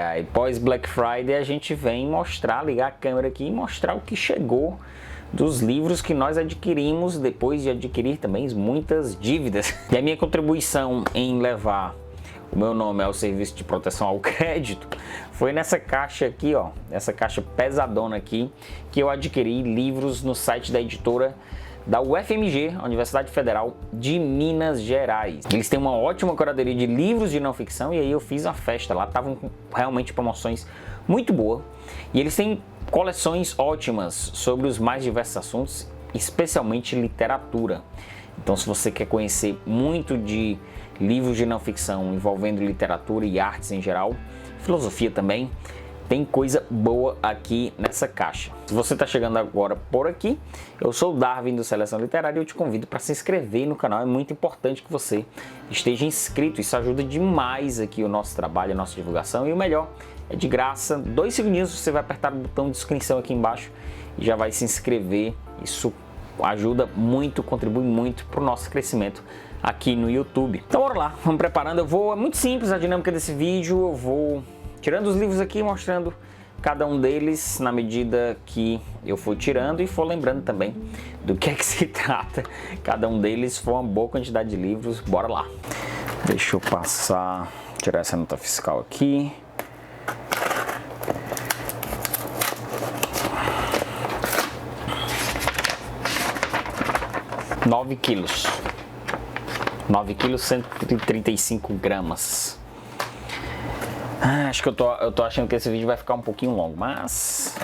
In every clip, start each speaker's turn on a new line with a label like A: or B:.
A: ai. Pós Black Friday a gente vem mostrar, ligar a câmera aqui e mostrar o que chegou dos livros que nós adquirimos depois de adquirir também muitas dívidas. E a minha contribuição em levar o meu nome ao serviço de proteção ao crédito foi nessa caixa aqui, ó, essa caixa pesadona aqui, que eu adquiri livros no site da editora da UFMG, Universidade Federal de Minas Gerais. Eles têm uma ótima curadoria de livros de não ficção e aí eu fiz uma festa lá, estavam realmente promoções muito boas. E eles têm coleções ótimas sobre os mais diversos assuntos, especialmente literatura. Então, se você quer conhecer muito de livros de não ficção envolvendo literatura e artes em geral, filosofia também, tem coisa boa aqui nessa caixa. Se você está chegando agora por aqui, eu sou o Darwin do Seleção Literária e eu te convido para se inscrever no canal. É muito importante que você esteja inscrito, isso ajuda demais aqui o nosso trabalho, a nossa divulgação. E o melhor, é de graça, 2 segundinhos você vai apertar o botão de inscrição aqui embaixo e já vai se inscrever. Isso ajuda muito, contribui muito para o nosso crescimento aqui no YouTube. Então bora lá, vamos preparando. É muito simples a dinâmica desse vídeo, eu vou tirando os livros aqui, mostrando cada um deles na medida que eu for tirando e for lembrando também do que é que se trata. Cada um deles foi uma boa quantidade de livros, bora lá. Deixa eu tirar essa nota fiscal aqui. Nove quilos. 9 quilos, 135 gramas. Acho que eu tô achando que esse vídeo vai ficar um pouquinho longo, mas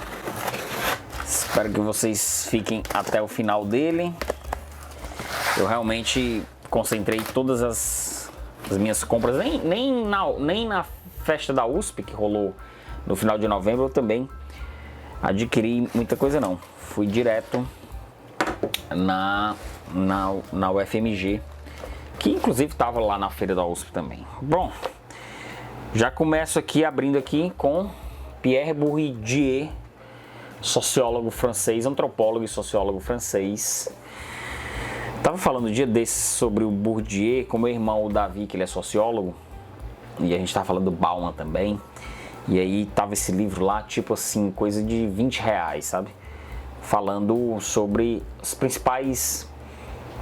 A: espero que vocês fiquem até o final dele. Eu realmente concentrei todas as minhas compras, nem na festa da USP que rolou no final de novembro eu também adquiri muita coisa não. Fui direto na UFMG, que inclusive estava lá na feira da USP também. Bom, já começo aqui abrindo aqui com Pierre Bourdieu, sociólogo francês, antropólogo e sociólogo francês. Tava falando um dia desses sobre o Bourdieu com meu irmão, o Davi, que ele é sociólogo, e a gente tava falando do Bauman também. E aí tava esse livro lá, tipo assim, coisa de R$20, sabe? Falando sobre as principais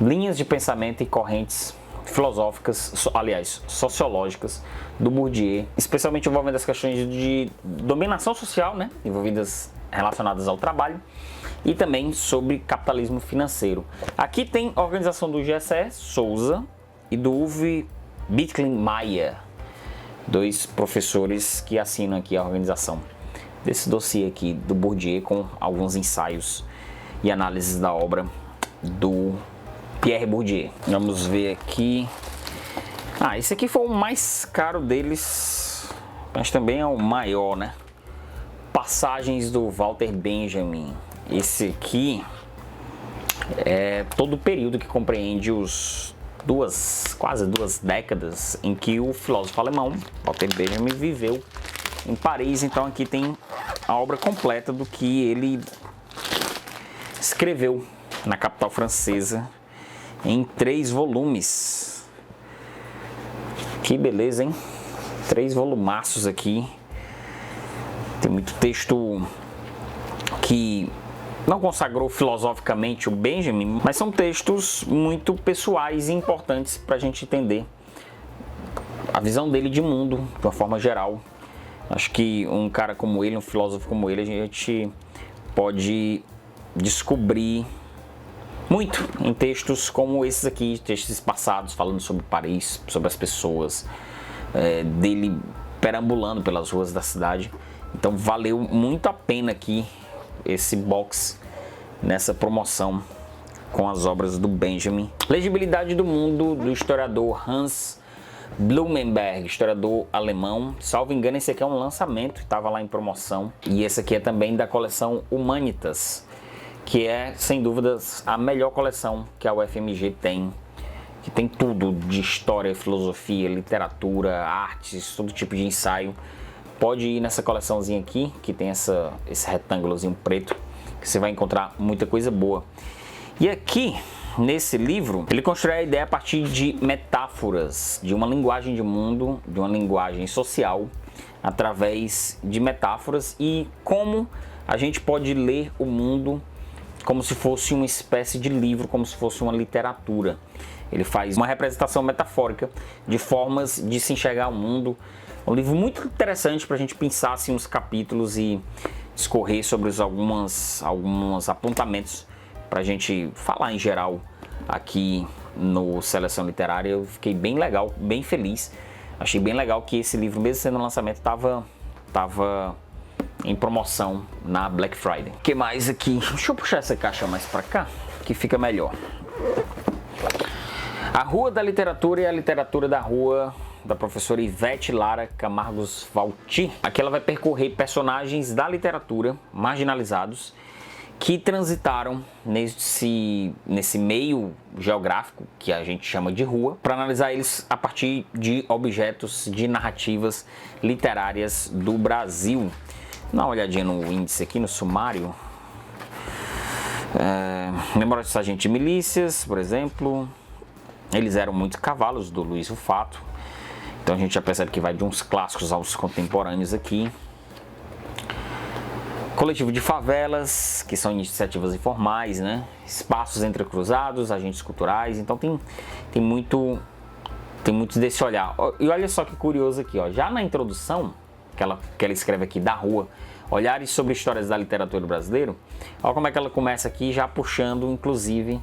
A: linhas de pensamento e correntes filosóficas, aliás, sociológicas do Bourdieu, especialmente envolvendo as questões de dominação social, né, envolvidas relacionadas ao trabalho, e também sobre capitalismo financeiro. Aqui tem a organização do Gessé Souza e do Uwe Bittling-Mayer, 2 professores que assinam aqui a organização desse dossiê aqui do Bourdieu, com alguns ensaios e análises da obra do Pierre Bourdieu. Vamos ver aqui. Esse aqui foi o mais caro deles, mas também é o maior, né? Passagens do Walter Benjamin. Esse aqui é todo o período que compreende quase duas décadas em que o filósofo alemão Walter Benjamin viveu em Paris. Então aqui tem a obra completa do que ele escreveu na capital francesa, em 3 volumes. Que beleza, hein? 3 volumaços aqui. Tem muito texto que não consagrou filosoficamente o Benjamin, mas são textos muito pessoais e importantes para a gente entender a visão dele de mundo, de uma forma geral. Acho que um cara como ele, um filósofo como ele, a gente pode descobrir muito em textos como esses aqui, textos passados falando sobre Paris, sobre as pessoas, dele perambulando pelas ruas da cidade. Então valeu muito a pena aqui esse box nessa promoção com as obras do Benjamin. Legibilidade do Mundo, do historiador Hans Blumenberg, historiador alemão. Salvo engano, esse aqui é um lançamento, estava lá em promoção. E esse aqui é também da coleção Humanitas, que é, sem dúvidas, a melhor coleção que a UFMG tem, que tem tudo de história, filosofia, literatura, artes, todo tipo de ensaio. Pode ir nessa coleçãozinha aqui, que tem esse retângulozinho preto, que você vai encontrar muita coisa boa. E aqui, nesse livro, ele constrói a ideia a partir de metáforas, de uma linguagem de mundo, de uma linguagem social, através de metáforas e como a gente pode ler o mundo como se fosse uma espécie de livro, como se fosse uma literatura. Ele faz uma representação metafórica de formas de se enxergar o mundo. É um livro muito interessante para a gente pensar assim, uns capítulos e discorrer sobre alguns apontamentos para a gente falar em geral aqui no Seleção Literária. Eu fiquei bem legal, bem feliz. Achei bem legal que esse livro, mesmo sendo lançamento, estava em promoção na Black Friday. O que mais aqui? Deixa eu puxar essa caixa mais para cá, que fica melhor. A Rua da Literatura e a Literatura da Rua, da professora Ivete Lara Camargos Valti. Aqui ela vai percorrer personagens da literatura marginalizados que transitaram nesse meio geográfico que a gente chama de rua, para analisar eles a partir de objetos de narrativas literárias do Brasil. Dá uma olhadinha no índice aqui, no sumário. Memórias do Sargento de Milícias, por exemplo. Eles eram muitos cavalos, do Luiz Rufato. Então a gente já percebe que vai de uns clássicos aos contemporâneos aqui. Coletivo de favelas, que são iniciativas informais, né? Espaços entrecruzados, agentes culturais. Então tem muito desse olhar. E olha só que curioso aqui, ó. Já na introdução que ela escreve aqui, da rua, olhares sobre histórias da literatura brasileira, olha como é que ela começa aqui, já puxando inclusive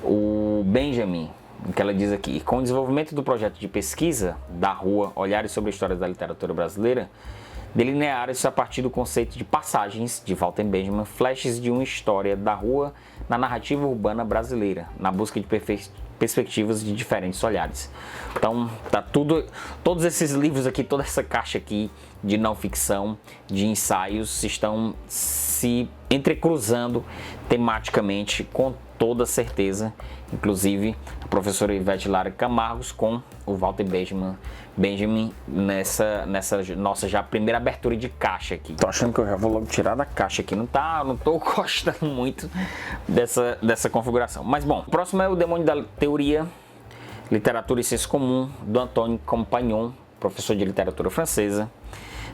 A: o Benjamin, que ela diz aqui: com o desenvolvimento do projeto de pesquisa da rua, olhares sobre histórias da literatura brasileira, delinearam-se a partir do conceito de passagens de Walter Benjamin, flashes de uma história da rua na narrativa urbana brasileira, na busca de perspectivas de diferentes olhares. Então, tá todos esses livros aqui, toda essa caixa aqui de não ficção, de ensaios, estão se entrecruzando tematicamente com toda certeza, inclusive a professora Ivete Lara Camargos com o Walter Benjamin nessa nossa já primeira abertura de caixa aqui. Tô achando que eu já vou logo tirar da caixa aqui, não tô gostando muito dessa configuração. Mas bom, o próximo é O Demônio da Teoria, Literatura e Senso Comum, do Antoine Compagnon, professor de literatura francesa.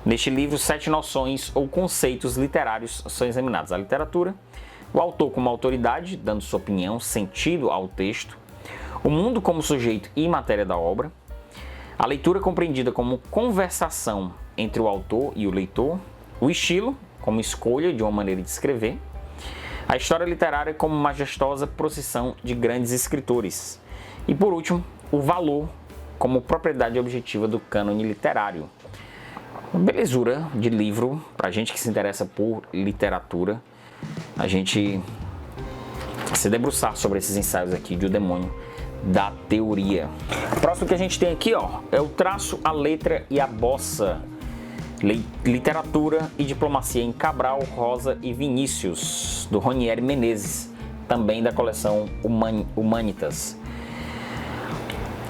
A: Neste livro, 7 noções ou conceitos literários são examinados: a literatura, o autor como autoridade, dando sua opinião, sentido ao texto, o mundo como sujeito e matéria da obra, a leitura compreendida como conversação entre o autor e o leitor, o estilo como escolha de uma maneira de escrever, a história literária como majestosa procissão de grandes escritores e, por último, o valor como propriedade objetiva do cânone literário. Uma belezura de livro para a gente que se interessa por literatura, a gente se debruçar sobre esses ensaios aqui de O Demônio da Teoria. O próximo que a gente tem aqui, ó, é O Traço, a Letra e a Bossa, Literatura e Diplomacia em Cabral, Rosa e Vinícius, do Ronieri Menezes, também da coleção Humanitas.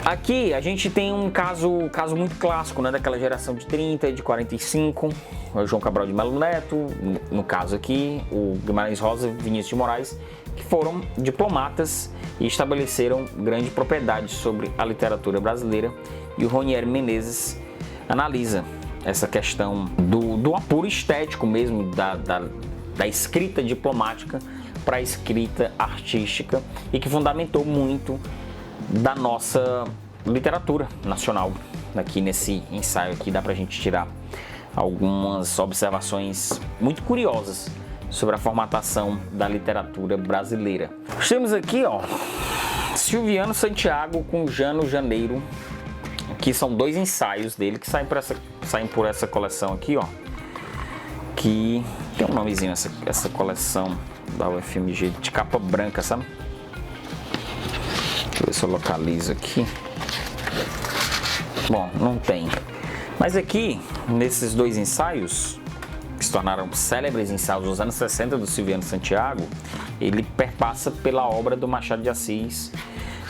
A: Aqui a gente tem um caso muito clássico, né, daquela geração de 30 e de 45, o João Cabral de Melo Neto, no caso aqui, o Guimarães Rosa e Vinícius de Moraes, que foram diplomatas e estabeleceram grande propriedade sobre a literatura brasileira, e o Ronieri Menezes analisa essa questão do apuro estético mesmo, da escrita diplomática para a escrita artística, e que fundamentou muito da nossa literatura nacional. Aqui nesse ensaio aqui dá pra gente tirar algumas observações muito curiosas sobre a formatação da literatura brasileira. Temos aqui, ó, Silviano Santiago com Jano Janeiro, que são 2 ensaios dele que saem por essa coleção aqui, ó, que tem um nomezinho essa coleção da UFMG, de capa branca, sabe? Deixa eu ver se eu localizo aqui. Bom, não tem. Mas aqui, nesses 2 ensaios, que se tornaram célebres ensaios dos anos 60 do Silviano Santiago, ele perpassa pela obra do Machado de Assis.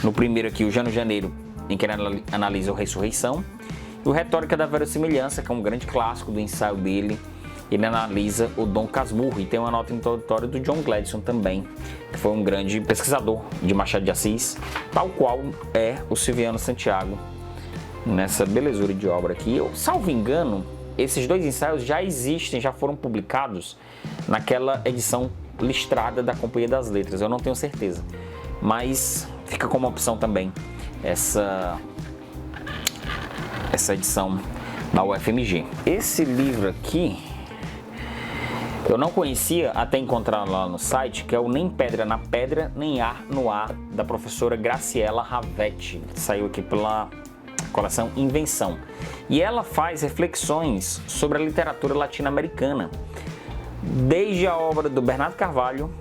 A: No primeiro aqui, o Jano Janeiro, em que ele analisa o Ressurreição, e o Retórica da Verossimilhança, que é um grande clássico do ensaio dele. Ele analisa o Dom Casmurro, e tem uma nota introdutória do John Gladstone também, que foi um grande pesquisador de Machado de Assis, tal qual é o Silviano Santiago, nessa belezura de obra aqui. Eu, salvo engano, esses 2 ensaios já existem, já foram publicados naquela edição listrada da Companhia das Letras, eu não tenho certeza, mas fica como opção também essa edição da UFMG. Esse livro aqui eu não conhecia até encontrar lá no site, que é o Nem Pedra na Pedra, Nem Ar no Ar, da professora Graciela Ravetti. Saiu aqui pela coleção Invenção. E ela faz reflexões sobre a literatura latino-americana, desde a obra do Bernardo Carvalho,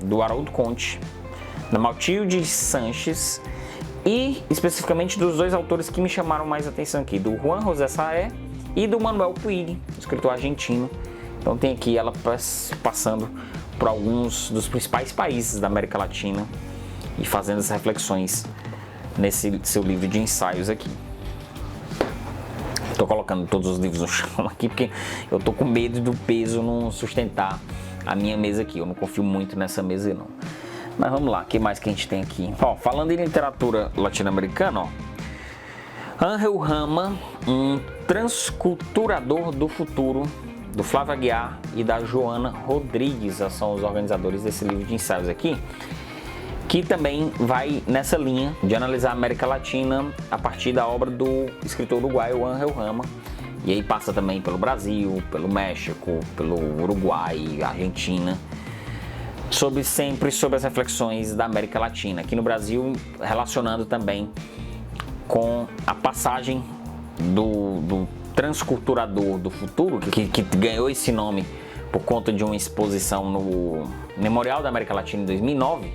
A: do Haroldo Conte, da Matilde Sanches e especificamente dos 2 autores que me chamaram mais atenção aqui, do Juan José Saé e do Manuel Puig, escritor argentino. Então tem aqui ela passando por alguns dos principais países da América Latina e fazendo as reflexões nesse seu livro de ensaios aqui. Estou colocando todos os livros no chão aqui porque eu tô com medo do peso não sustentar a minha mesa aqui. Eu não confio muito nessa mesa não. Mas vamos lá, o que mais que a gente tem aqui? Ó, falando em literatura latino-americana, ó, Ángel Rama, um transculturador do futuro, do Flávio Aguiar e da Joana Rodrigues, são os organizadores desse livro de ensaios aqui, que também vai nessa linha de analisar a América Latina a partir da obra do escritor uruguaio Ángel Rama, e aí passa também pelo Brasil, pelo México, pelo Uruguai, Argentina, sempre sobre as reflexões da América Latina, aqui no Brasil relacionando também com a passagem do transculturador do futuro, que ganhou esse nome por conta de uma exposição no Memorial da América Latina em 2009,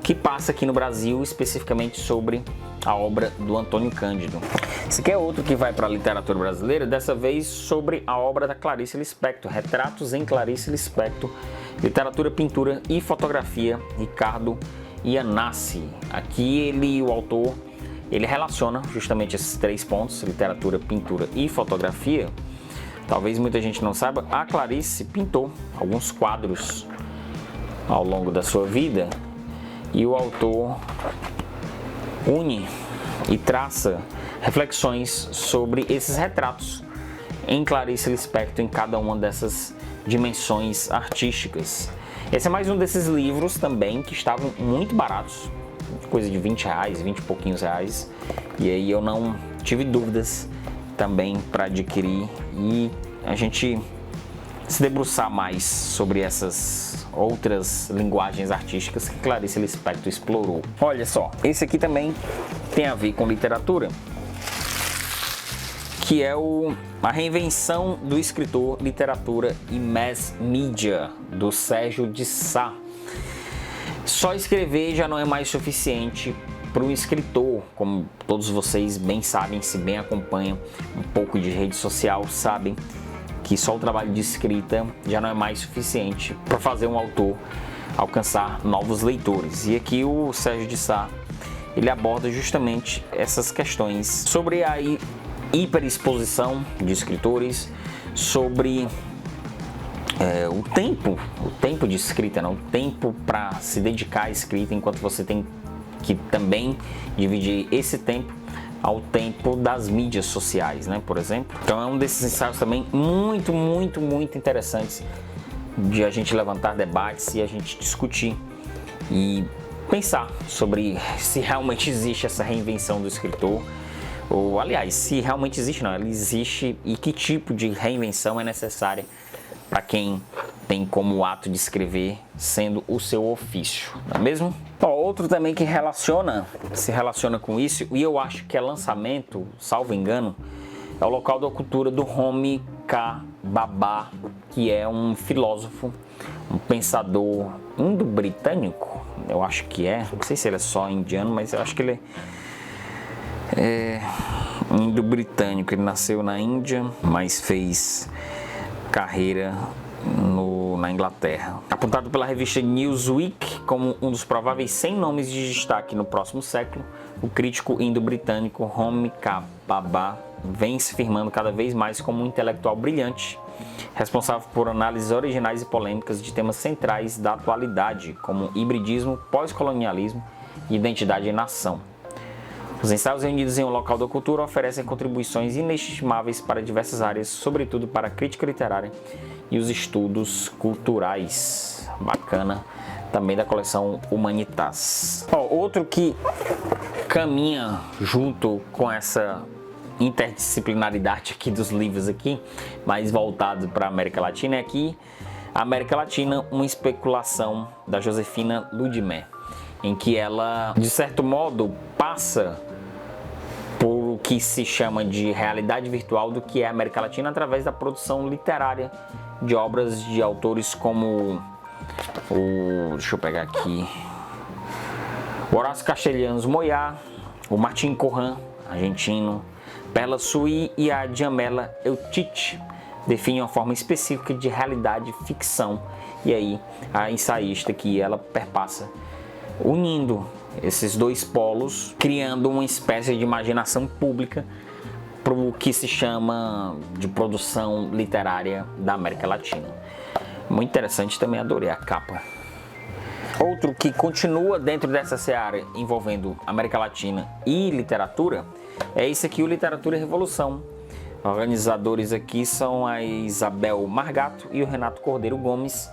A: que passa aqui no Brasil especificamente sobre a obra do Antônio Cândido. Esse aqui é outro que vai para a literatura brasileira, dessa vez sobre a obra da Clarice Lispector, Retratos em Clarice Lispector, Literatura, Pintura e Fotografia, Ricardo Iannacci. Aqui o autor relaciona justamente esses 3 pontos, literatura, pintura e fotografia. Talvez muita gente não saiba, a Clarice pintou alguns quadros ao longo da sua vida e o autor une e traça reflexões sobre esses retratos em Clarice Lispector, em cada uma dessas dimensões artísticas. Esse é mais um desses livros também que estavam muito baratos, coisa de R$20, 20 e pouquinhos reais, e aí eu não tive dúvidas também para adquirir e a gente se debruçar mais sobre essas outras linguagens artísticas que Clarice Lispector explorou. Olha só, esse aqui também tem a ver com literatura, que é a reinvenção do escritor, literatura e mass media, do Sérgio de Sá. Só escrever já não é mais suficiente para um escritor, como todos vocês bem sabem, se bem acompanham um pouco de rede social, sabem que só o trabalho de escrita já não é mais suficiente para fazer um autor alcançar novos leitores. E aqui o Sérgio de Sá, ele aborda justamente essas questões sobre a hiperexposição de escritores, sobre o tempo de escrita, não? O tempo para se dedicar à escrita, enquanto você tem que também dividir esse tempo ao tempo das mídias sociais, né, por exemplo. Então é um desses ensaios também muito interessantes de a gente levantar debates e a gente discutir e pensar sobre se realmente existe essa reinvenção do escritor, ou aliás, se realmente existe, não, ela existe, e que tipo de reinvenção é necessária para quem tem como ato de escrever sendo o seu ofício, não é mesmo? Outro também que se relaciona com isso, e eu acho que é lançamento, salvo engano, é o Local da Cultura do Homi K. Bhabha, que é um filósofo, um pensador indo-britânico, eu acho que não sei se ele é só indiano, mas eu acho que ele é indo-britânico. Ele nasceu na Índia, mas fez carreira na Inglaterra. Apontado pela revista Newsweek como um dos prováveis 100 nomes de destaque no próximo século, o crítico indo-britânico Homi K. Bhabha vem se firmando cada vez mais como um intelectual brilhante, responsável por análises originais e polêmicas de temas centrais da atualidade, como hibridismo, pós-colonialismo e identidade e nação. Os ensaios reunidos em um local da cultura oferecem contribuições inestimáveis para diversas áreas, sobretudo para a crítica literária e os estudos culturais. Bacana. Também da coleção Humanitas. Outro que caminha junto com essa interdisciplinaridade aqui dos livros aqui, mais voltado para a América Latina, é aqui a América Latina, uma especulação da Josefina Ludmer, em que ela, de certo modo, passa por o que se chama de realidade virtual do que é a América Latina através da produção literária de obras de autores como deixa eu pegar aqui, o Horácio Castelhanos Moyá, o Martín Corrán, argentino, Perla Sui e a Djamila Eutich definem uma forma específica de realidade ficção. E aí a ensaísta que ela perpassa unindo esses dois polos, criando uma espécie de imaginação pública para o que se chama de produção literária da América Latina. Muito interessante, também adorei a capa. Outro que continua dentro dessa seara envolvendo América Latina e literatura é esse aqui, o Literatura e Revolução. Organizadores aqui são a Isabel Margato e o Renato Cordeiro Gomes,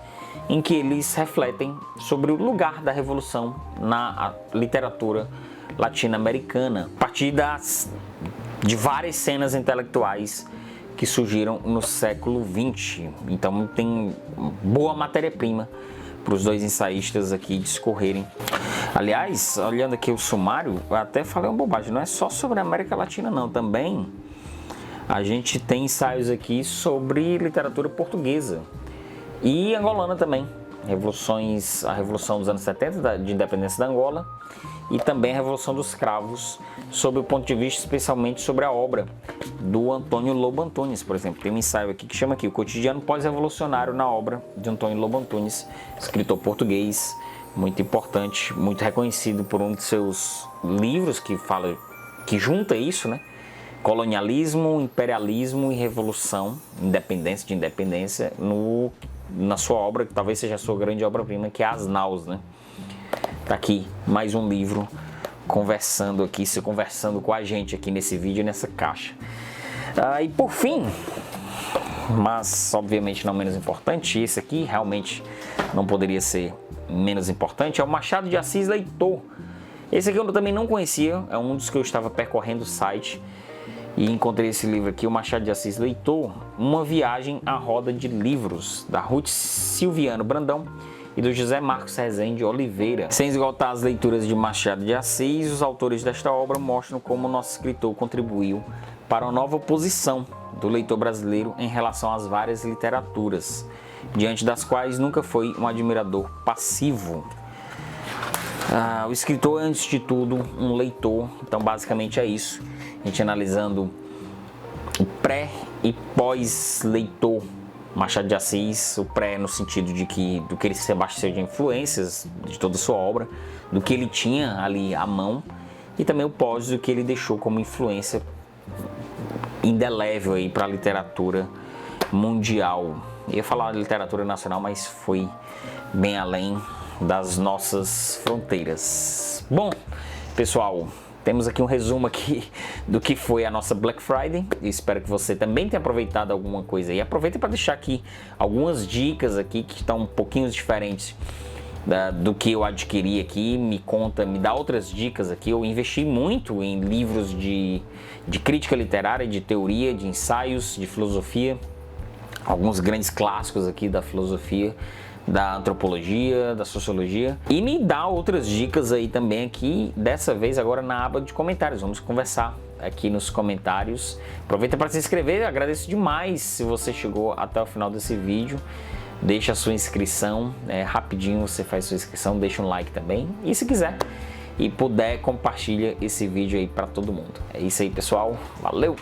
A: em que eles refletem sobre o lugar da Revolução na literatura latino-americana, a partir de várias cenas intelectuais que surgiram no século XX. Então tem boa matéria-prima para os dois ensaístas aqui discorrerem. Aliás, olhando aqui o sumário, eu até falei uma bobagem, não é só sobre a América Latina não, também a gente tem ensaios aqui sobre literatura portuguesa e angolana também. A Revolução dos anos 70 de independência da Angola e também a Revolução dos Cravos, sob o ponto de vista especialmente sobre a obra do Antônio Lobo Antunes, por exemplo. Tem um ensaio aqui que chama aqui o cotidiano pós-revolucionário na obra de Antônio Lobo Antunes, escritor português, muito importante, muito reconhecido por um de seus livros que junta isso, né? Colonialismo, imperialismo e revolução, independência de independência, na sua obra, que talvez seja a sua grande obra-prima, que é As Naus, né? Tá aqui mais um livro se conversando com a gente aqui nesse vídeo, nessa caixa. E por fim, mas obviamente não menos importante, esse aqui realmente não poderia ser menos importante, é o Machado de Assis Leitor. Esse aqui eu também não conhecia, é um dos que eu estava percorrendo o site e encontrei esse livro aqui, o Machado de Assis Leitor, Uma Viagem à Roda de Livros, da Ruth Silviano Brandão e do José Marcos Rezende Oliveira. Sem esgotar as leituras de Machado de Assis, os autores desta obra mostram como o nosso escritor contribuiu para uma nova posição do leitor brasileiro em relação às várias literaturas, diante das quais nunca foi um admirador passivo. O escritor é, antes de tudo, um leitor, então basicamente é isso. A gente analisando o pré e pós-leitor Machado de Assis, o pré no sentido de que do que ele se abasteceu de influências de toda a sua obra, do que ele tinha ali à mão, e também o pós do que ele deixou como influência indelével aí para a literatura mundial. Eu ia falar de literatura nacional, mas foi bem além das nossas fronteiras. Bom, pessoal, temos aqui um resumo aqui do que foi a nossa Black Friday. Espero que você também tenha aproveitado alguma coisa aí. Aproveita para deixar aqui algumas dicas aqui que estão um pouquinho diferentes do que eu adquiri aqui. Me dá outras dicas aqui. Eu investi muito em livros de crítica literária, de teoria, de ensaios, de filosofia. Alguns grandes clássicos aqui da filosofia, da antropologia, da sociologia, e me dá outras dicas aí também aqui, dessa vez agora na aba de comentários. Vamos conversar aqui nos comentários. Aproveita para se inscrever, agradeço demais se você chegou até o final desse vídeo. Deixa a sua inscrição, rapidinho você faz sua inscrição, deixa um like também, e se quiser e puder, compartilha esse vídeo aí para todo mundo. É isso aí, pessoal, valeu!